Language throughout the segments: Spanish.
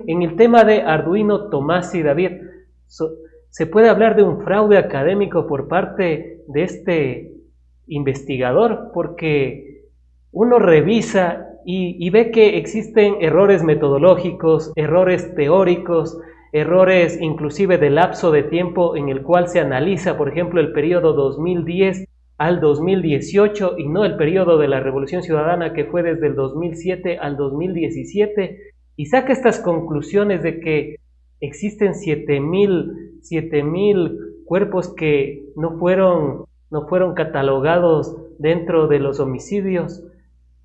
en el tema de Arduino Tomasi, David, so- ¿se puede hablar de un fraude académico por parte de este investigador? Porque uno revisa y ve que existen errores metodológicos, errores teóricos, errores inclusive de lapso de tiempo en el cual se analiza, por ejemplo, el periodo 2010 al 2018 y no el periodo de la Revolución Ciudadana que fue desde el 2007 al 2017 y saca estas conclusiones de que existen 7.000 cuerpos que no fueron catalogados dentro de los homicidios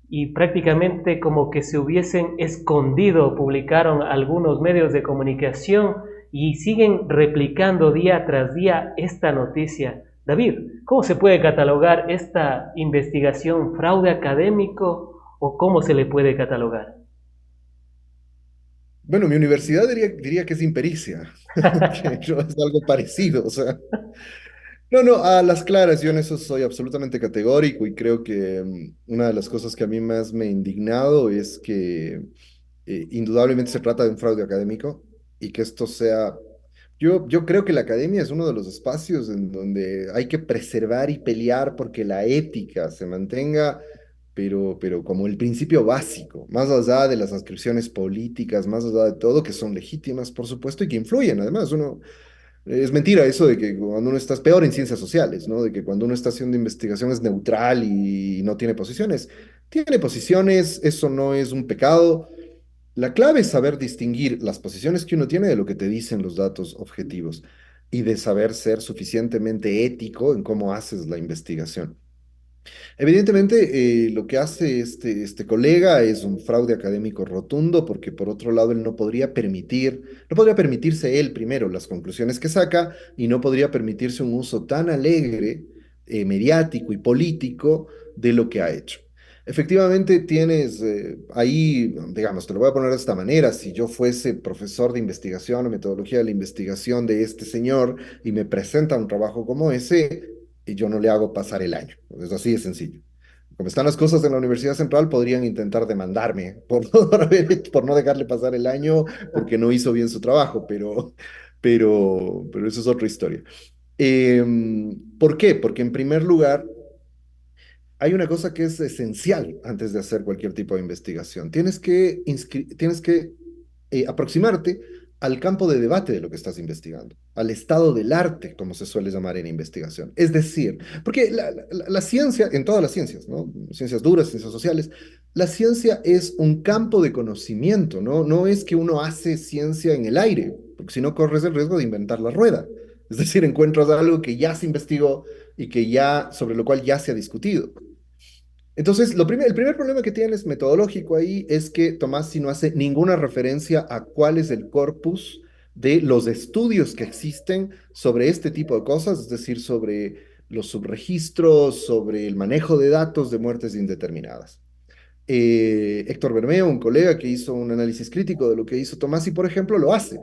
y prácticamente como que se hubiesen escondido, publicaron algunos medios de comunicación y siguen replicando día tras día esta noticia. David, ¿cómo se puede catalogar esta investigación fraude académico o cómo se le puede catalogar? Bueno, mi universidad diría que es impericia, que yo es algo parecido, o sea. No, no, a las claras, yo en eso soy absolutamente categórico y creo que una de las cosas que a mí más me ha indignado es que indudablemente se trata de un fraude académico y que esto sea. Yo creo que la academia es uno de los espacios en donde hay que preservar y pelear porque la ética se mantenga, pero como el principio básico, más allá de las adscripciones políticas, más allá de todo, que son legítimas, por supuesto, y que influyen. Además, es mentira eso de que cuando uno está, es peor en ciencias sociales, ¿no? De que cuando uno está haciendo investigación es neutral y no tiene posiciones. Tiene posiciones, eso no es un pecado. La clave es saber distinguir las posiciones que uno tiene de lo que te dicen los datos objetivos y de saber ser suficientemente ético en cómo haces la investigación. Evidentemente, lo que hace este colega es un fraude académico rotundo, porque por otro lado él no podría permitirse él primero las conclusiones que saca y no podría permitirse un uso tan alegre, mediático y político de lo que ha hecho. Efectivamente, tienes ahí, digamos, te lo voy a poner de esta manera, si yo fuese profesor de investigación o metodología de la investigación de este señor y me presenta un trabajo como ese, y yo no le hago pasar el año. Es así de sencillo. Como están las cosas en la Universidad Central, podrían intentar demandarme por por no dejarle pasar el año porque no hizo bien su trabajo, pero eso es otra historia. ¿Por qué? Porque en primer lugar, hay una cosa que es esencial antes de hacer cualquier tipo de investigación. Tienes que aproximarte al campo de debate de lo que estás investigando, al estado del arte, como se suele llamar en investigación. Es decir, porque la ciencia, en todas las ciencias, ¿no? Ciencias duras, ciencias sociales, la ciencia es un campo de conocimiento, ¿no? No es que uno hace ciencia en el aire, porque si no corres el riesgo de inventar la rueda. Es decir, encuentras algo que ya se investigó y que ya, sobre lo cual ya se ha discutido. Entonces, el primer problema que tienes metodológico ahí es que Tomás no hace ninguna referencia a cuál es el corpus de los estudios que existen sobre este tipo de cosas, es decir, sobre los subregistros, sobre el manejo de datos de muertes indeterminadas. Héctor Bermeo, un colega que hizo un análisis crítico de lo que hizo Tomás, y por ejemplo, lo hace.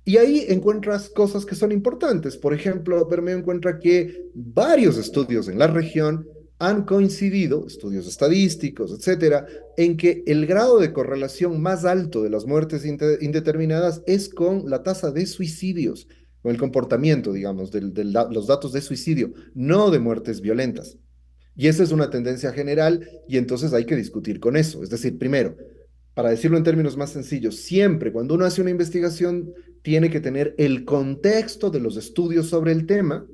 Y ahí encuentras cosas que son importantes. Por ejemplo, Bermeo encuentra que varios estudios en la región han coincidido, estudios estadísticos, etcétera, en que el grado de correlación más alto de las muertes indeterminadas es con la tasa de suicidios, con el comportamiento, digamos, los datos de suicidio, no de muertes violentas. Y esa es una tendencia general y entonces hay que discutir con eso. Es decir, primero, para decirlo en términos más sencillos, siempre cuando uno hace una investigación tiene que tener el contexto de los estudios sobre el tema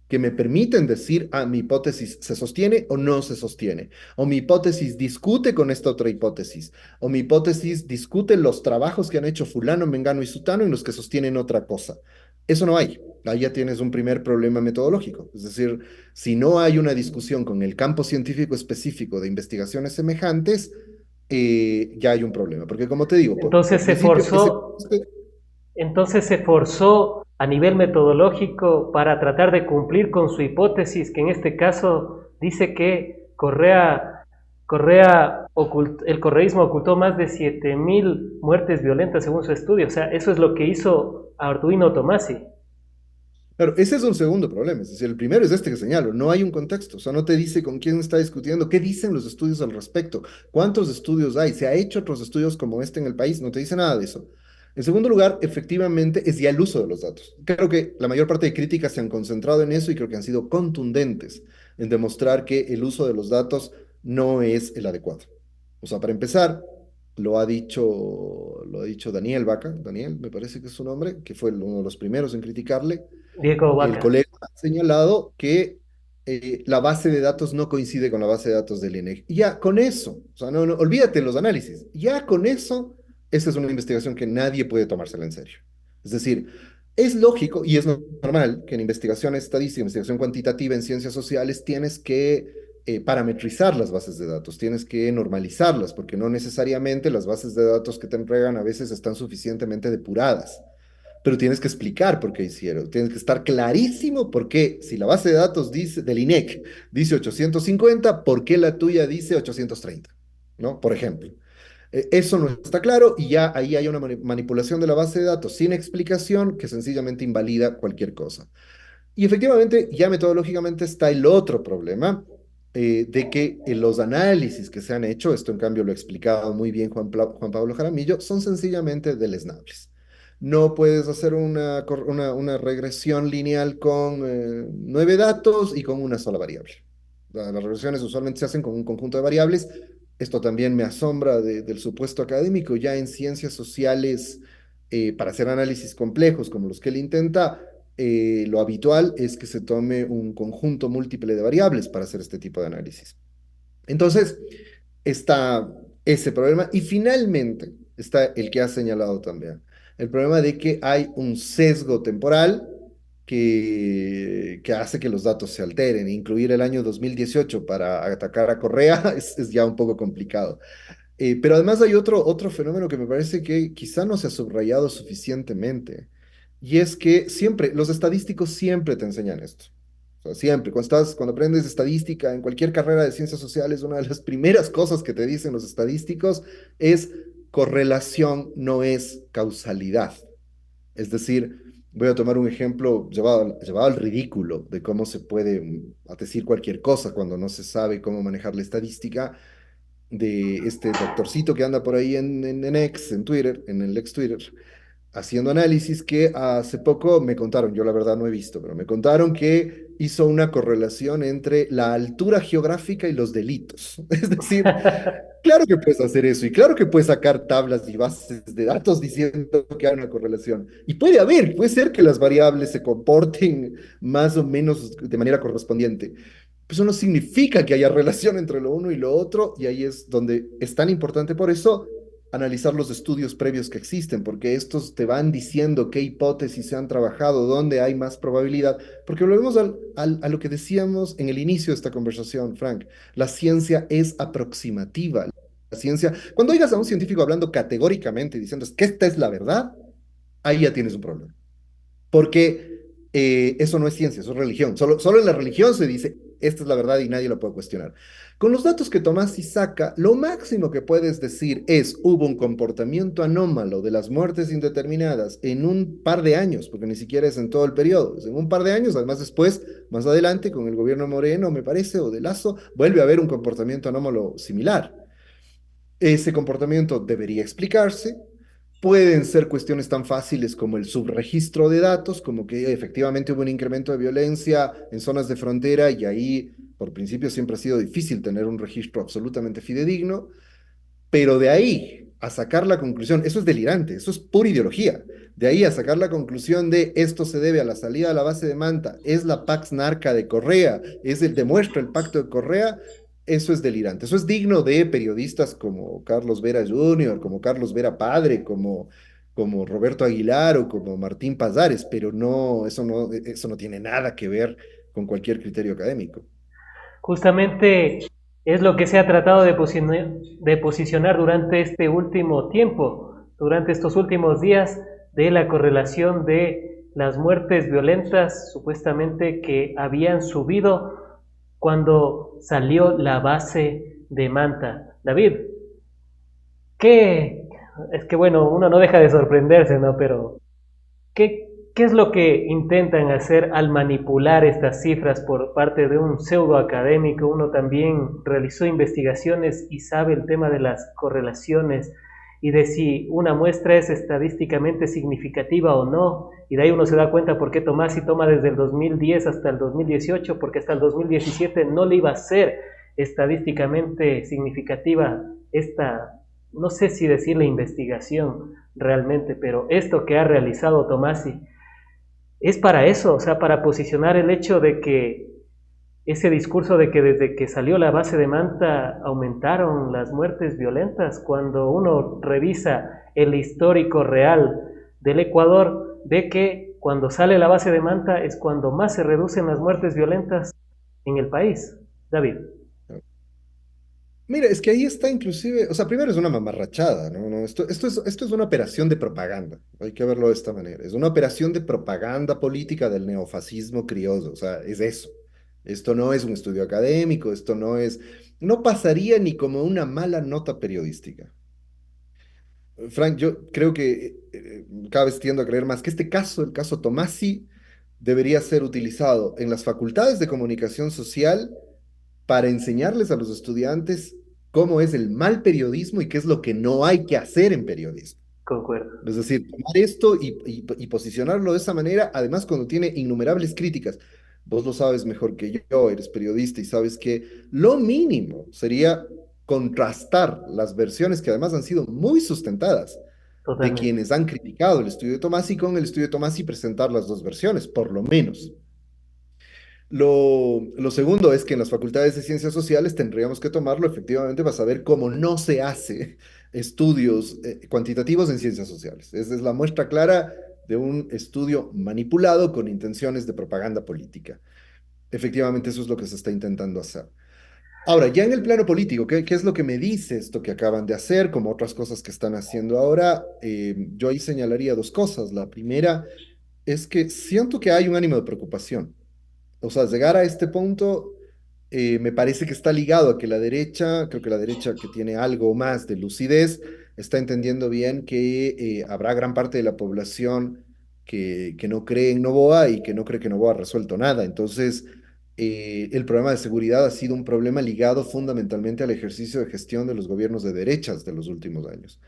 que me permiten decir, ah, mi hipótesis se sostiene o no se sostiene, o mi hipótesis discute con esta otra hipótesis, o mi hipótesis discute los trabajos que han hecho fulano, mengano y sutano en los que sostienen otra cosa. Eso no hay. Ahí ya tienes un primer problema metodológico. Es decir, si no hay una discusión con el campo científico específico de investigaciones semejantes, ya hay un problema. Porque como te digo, Entonces por se principio, forzó, entonces se forzó a nivel metodológico para tratar de cumplir con su hipótesis, que en este caso dice que el correísmo ocultó más de 7.000 muertes violentas según su estudio. O sea, eso es lo que hizo Arduino Tomasi. claro, ese es un segundo problema. Es decir, el primero es este que señalo. No hay un contexto. O sea, no te dice con quién está discutiendo, qué dicen los estudios al respecto, cuántos estudios hay, se ha hecho otros estudios como este en el país. No te dice nada de eso. En segundo lugar, efectivamente, es ya el uso de los datos. Creo que la mayor parte de críticas se han concentrado en eso y creo que han sido contundentes en demostrar que el uso de los datos no es el adecuado. O sea, para empezar, lo ha dicho Daniel Vaca, Daniel me parece que es su nombre, que fue uno de los primeros en criticarle. Diego El Vaca. colega ha señalado que la base de datos no coincide con la base de datos del INEC. Y ya con eso, o sea, olvídate los análisis, ya con eso, esta es una investigación que nadie puede tomársela en serio. Es decir, es lógico y es normal que en investigación estadística, investigación cuantitativa en ciencias sociales, tienes que parametrizar las bases de datos, tienes que normalizarlas, porque no necesariamente las bases de datos que te entregan a veces están suficientemente depuradas, pero tienes que explicar por qué hicieron. Tienes que estar clarísimo por qué, si la base de datos dice, del INEC dice 850, ¿por qué la tuya dice 830? ¿No? Por ejemplo. Eso no está claro y ya ahí hay una manipulación de la base de datos sin explicación que sencillamente invalida cualquier cosa. Y efectivamente, ya metodológicamente está el otro problema de que los análisis que se han hecho, esto en cambio lo ha explicado muy bien Juan Pablo Jaramillo, son sencillamente deleznables. No puedes hacer una regresión lineal con 9 datos y con una sola variable. Las regresiones usualmente se hacen con un conjunto de variables. Esto también me asombra del supuesto académico. Ya en ciencias sociales, para hacer análisis complejos como los que él intenta, lo habitual es que se tome un conjunto múltiple de variables para hacer este tipo de análisis. Entonces, está ese problema y finalmente está el que ha señalado también, el problema de que hay un sesgo temporal que hace que los datos se alteren. Incluir el año 2018 para atacar a Correa es ya un poco complicado. Pero además hay otro fenómeno que me parece que quizá no se ha subrayado suficientemente, y es que siempre, los estadísticos siempre te enseñan esto. O sea, siempre, cuando aprendes estadística en cualquier carrera de ciencias sociales, una de las primeras cosas que te dicen los estadísticos es correlación no es causalidad. Es decir, voy a tomar un ejemplo llevado al ridículo de cómo se puede decir cualquier cosa cuando no se sabe cómo manejar la estadística de este doctorcito que anda por ahí en X, en Twitter, en el ex Twitter, haciendo análisis que hace poco me contaron, yo la verdad no he visto, pero me contaron que hizo una correlación entre la altura geográfica y los delitos. Es decir, claro que puedes hacer eso y claro que puedes sacar tablas y bases de datos diciendo que hay una correlación. Y puede ser que las variables se comporten más o menos de manera correspondiente. Eso no significa que haya relación entre lo uno y lo otro, y ahí es donde es tan importante por eso analizar los estudios previos que existen, porque estos te van diciendo qué hipótesis se han trabajado, dónde hay más probabilidad, porque volvemos a lo que decíamos en el inicio de esta conversación, Frank, la ciencia es aproximativa. La ciencia, cuando oigas a un científico hablando categóricamente diciendo que esta es la verdad, ahí ya tienes un problema. Porque eso no es ciencia, eso es religión. Solo en la religión se dice, esta es la verdad y nadie lo puede cuestionar. Con los datos que Tomás y saca, lo máximo que puedes decir es, hubo un comportamiento anómalo de las muertes indeterminadas en un par de años, porque ni siquiera es en todo el periodo, es en un par de años, además después, más adelante, con el gobierno Moreno, me parece, o de Lazo, vuelve a haber un comportamiento anómalo similar. Ese comportamiento debería explicarse. Pueden ser cuestiones tan fáciles como el subregistro de datos, como que efectivamente hubo un incremento de violencia en zonas de frontera y ahí, por principio, siempre ha sido difícil tener un registro absolutamente fidedigno, pero de ahí a sacar la conclusión, eso es delirante, eso es pura ideología. De ahí a sacar la conclusión de esto se debe a la salida de la base de Manta, es la Pax Narca de Correa, demuestra el pacto de Correa, eso es delirante. Eso es digno de periodistas como Carlos Vera Jr., como Carlos Vera Padre, como Roberto Aguilar o como Martín Pazares, pero no, eso no tiene nada que ver con cualquier criterio académico. Justamente es lo que se ha tratado de posicionar durante este último tiempo, durante estos últimos días, de la correlación de las muertes violentas supuestamente que habían subido cuando salió la base de Manta. David, ¿qué? Es que bueno, uno no deja de sorprenderse, ¿no? Pero ¿qué es lo que intentan hacer al manipular estas cifras por parte de un pseudo académico? Uno también realizó investigaciones y sabe el tema de las correlaciones y de si una muestra es estadísticamente significativa o no. Y de ahí uno se da cuenta por qué Tomasi toma desde el 2010 hasta el 2018, porque hasta el 2017 no le iba a ser estadísticamente significativa esta, no sé si decirle investigación realmente, pero esto que ha realizado Tomasi es para eso, o sea, para posicionar el hecho de que ese discurso de que desde que salió la base de Manta aumentaron las muertes violentas, cuando uno revisa el histórico real del Ecuador, ve que cuando sale la base de Manta es cuando más se reducen las muertes violentas en el país. David, Mira, es que ahí está inclusive, o sea, primero es una mamarrachada, ¿no? No, esto es una operación de propaganda, hay que verlo de esta manera, es una operación de propaganda política del neofascismo criollo, o sea, es eso. Esto no es un estudio académico, esto no es, no pasaría ni como una mala nota periodística. Frank, yo creo que cada vez tiendo a creer más que este caso, el caso Tomasi, debería ser utilizado en las facultades de comunicación social para enseñarles a los estudiantes cómo es el mal periodismo y qué es lo que no hay que hacer en periodismo. concuerdo, Es decir, tomar esto y posicionarlo de esa manera, además cuando tiene innumerables críticas. Vos lo sabes mejor que yo, eres periodista y sabes que lo mínimo sería contrastar las versiones que además han sido muy sustentadas de totalmente. quienes han criticado el estudio de Tomasi con el estudio de Tomasi y presentar las dos versiones, por lo menos. Lo segundo es que en las facultades de ciencias sociales tendríamos que tomarlo efectivamente para saber cómo no se hace estudios cuantitativos en ciencias sociales. Esa es la muestra clara de un estudio manipulado con intenciones de propaganda política. Efectivamente, eso es lo que se está intentando hacer. Ahora, ya en el plano político, ¿qué es lo que me dice esto que acaban de hacer, como otras cosas que están haciendo ahora? Yo ahí señalaría dos cosas. La primera es que siento que hay un ánimo de preocupación. O sea, llegar a este punto me parece que está ligado a que la derecha, creo que la derecha que tiene algo más de lucidez, está entendiendo bien que habrá gran parte de la población que no cree en Noboa y que no cree que Noboa ha resuelto nada. Entonces, el problema de seguridad ha sido un problema ligado fundamentalmente al ejercicio de gestión de los gobiernos de derechas de los últimos años.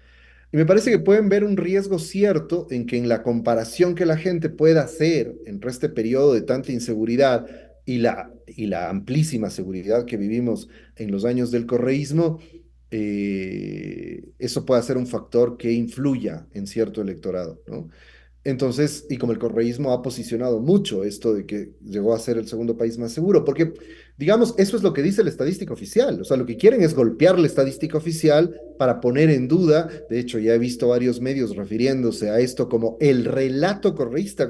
Y me parece que pueden ver un riesgo cierto en que en la comparación que la gente pueda hacer entre este periodo de tanta inseguridad y la amplísima seguridad que vivimos en los años del correísmo, eso puede ser un factor que influya en cierto electorado, ¿no? Entonces, y como el correísmo ha posicionado mucho esto de que llegó a ser el segundo país más seguro, porque, digamos, eso es lo que dice la estadística oficial. O sea, lo que quieren es golpear la estadística oficial para poner en duda. De hecho, ya he visto varios medios refiriéndose a esto como el relato correísta,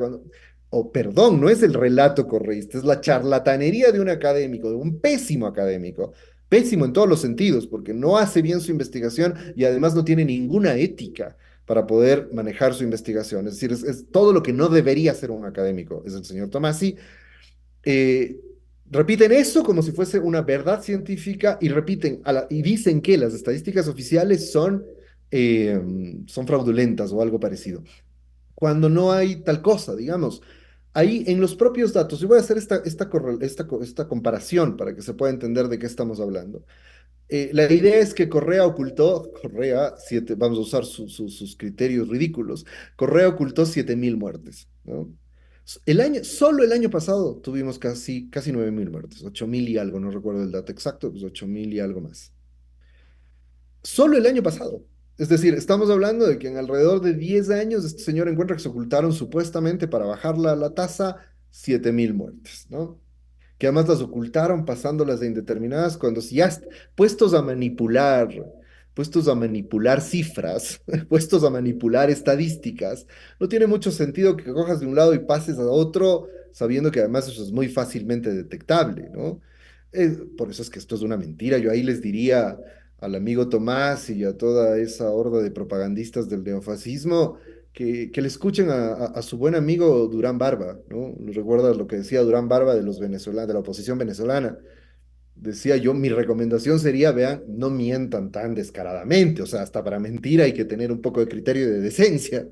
o perdón, no es el relato correísta, es la charlatanería de un académico, de un pésimo académico. Pésimo en todos los sentidos, porque no hace bien su investigación y además no tiene ninguna ética para poder manejar su investigación. Es decir, es todo lo que no debería ser un académico, es el señor Tomasi. Eh, repiten eso como si fuese una verdad científica y repiten y dicen que las estadísticas oficiales son fraudulentas o algo parecido, cuando no hay tal cosa, digamos. Ahí en los propios datos, y voy a hacer esta comparación para que se pueda entender de qué estamos hablando. La idea es que Correa, vamos a usar sus criterios ridículos, Correa ocultó 7.000 muertes, ¿no? Solo el año pasado tuvimos casi 9.000 muertes, 8.000 y algo, no recuerdo el dato exacto, pues 8.000 y algo más. Solo el año pasado. Es decir, estamos hablando de que en alrededor de 10 años este señor encuentra que se ocultaron supuestamente para bajar la tasa 7.000 muertes, ¿no? Que además las ocultaron pasándolas de indeterminadas cuando si ya puestos a manipular cifras, puestos a manipular estadísticas, no tiene mucho sentido que cojas de un lado y pases a otro, sabiendo que además eso es muy fácilmente detectable, ¿no? Por eso es que esto es una mentira. Yo ahí les diría al amigo Tomás y a toda esa horda de propagandistas del neofascismo, que le escuchen a su buen amigo Durán Barba, ¿no? ¿Recuerdas lo que decía Durán Barba de los venezolanos, de la oposición venezolana? Decía yo, mi recomendación sería, vean, no mientan tan descaradamente, o sea, hasta para mentir hay que tener un poco de criterio y de decencia.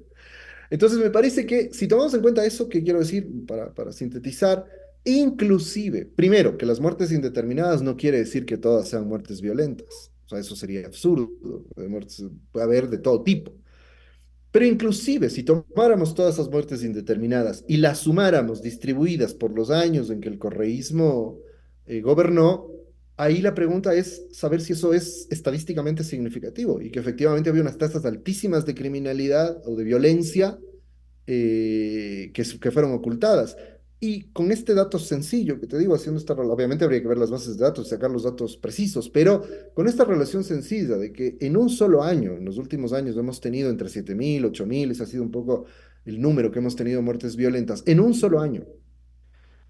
Entonces me parece que si tomamos en cuenta eso, que quiero decir para sintetizar, inclusive, primero, que las muertes indeterminadas no quiere decir que todas sean muertes violentas. O sea, eso sería absurdo. De muertes puede haber de todo tipo. Pero inclusive si tomáramos todas esas muertes indeterminadas y las sumáramos distribuidas por los años en que el correísmo gobernó, ahí la pregunta es saber si eso es estadísticamente significativo y que efectivamente había unas tasas altísimas de criminalidad o de violencia que fueron ocultadas. Y con este dato sencillo que te digo, haciendo obviamente habría que ver las bases de datos, sacar los datos precisos, pero con esta relación sencilla de que en un solo año, en los últimos años, hemos tenido entre 7.000, 8.000, ese ha sido un poco el número que hemos tenido muertes violentas, en un solo año.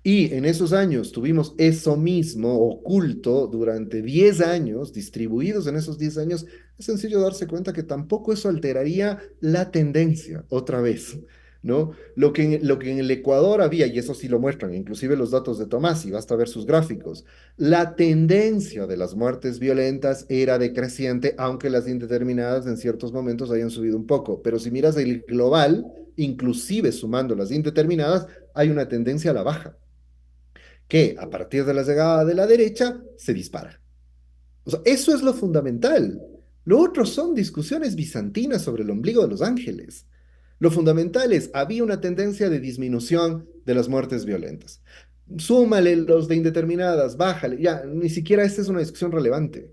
Y en esos años tuvimos eso mismo oculto durante 10 años, distribuidos en esos 10 años, es sencillo darse cuenta que tampoco eso alteraría la tendencia otra vez, ¿no? Lo que en el Ecuador había, y eso sí lo muestran, inclusive los datos de Tomás, y basta ver sus gráficos, la tendencia de las muertes violentas era decreciente, aunque las indeterminadas en ciertos momentos hayan subido un poco. Pero si miras el global, inclusive sumando las indeterminadas, hay una tendencia a la baja que a partir de la llegada de la derecha se dispara. O sea, eso es lo fundamental. Lo otro son discusiones bizantinas sobre el ombligo de los ángeles. Lo fundamental es, había una tendencia de disminución de las muertes violentas. Súmale los de indeterminadas, bájale, ya, ni siquiera esta es una discusión relevante.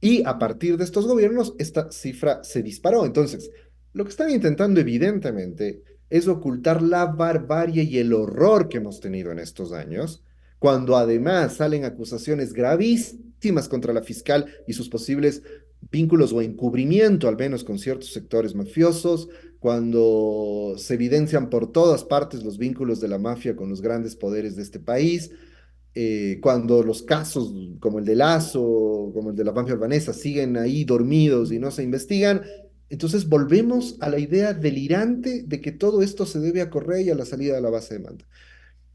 Y a partir de estos gobiernos, esta cifra se disparó. Entonces, lo que están intentando evidentemente es ocultar la barbarie y el horror que hemos tenido en estos años, cuando además salen acusaciones gravísimas contra la fiscal y sus posibles vínculos o encubrimiento, al menos con ciertos sectores mafiosos, cuando se evidencian por todas partes los vínculos de la mafia con los grandes poderes de este país, cuando los casos como el de Lazo, como el de la mafia albanesa, siguen ahí dormidos y no se investigan, entonces volvemos a la idea delirante de que todo esto se debe a Correa y a la salida de la base de mando.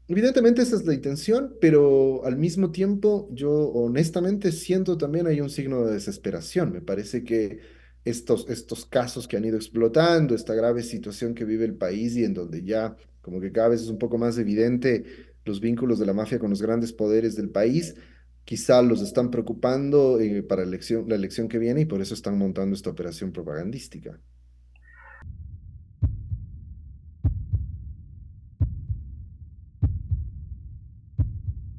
Evidentemente esa es la intención, pero al mismo tiempo yo honestamente siento también hay un signo de desesperación. Me parece que estos casos que han ido explotando, esta grave situación que vive el país y en donde ya como que cada vez es un poco más evidente los vínculos de la mafia con los grandes poderes del país, quizá los están preocupando para la elección que viene y por eso están montando esta operación propagandística.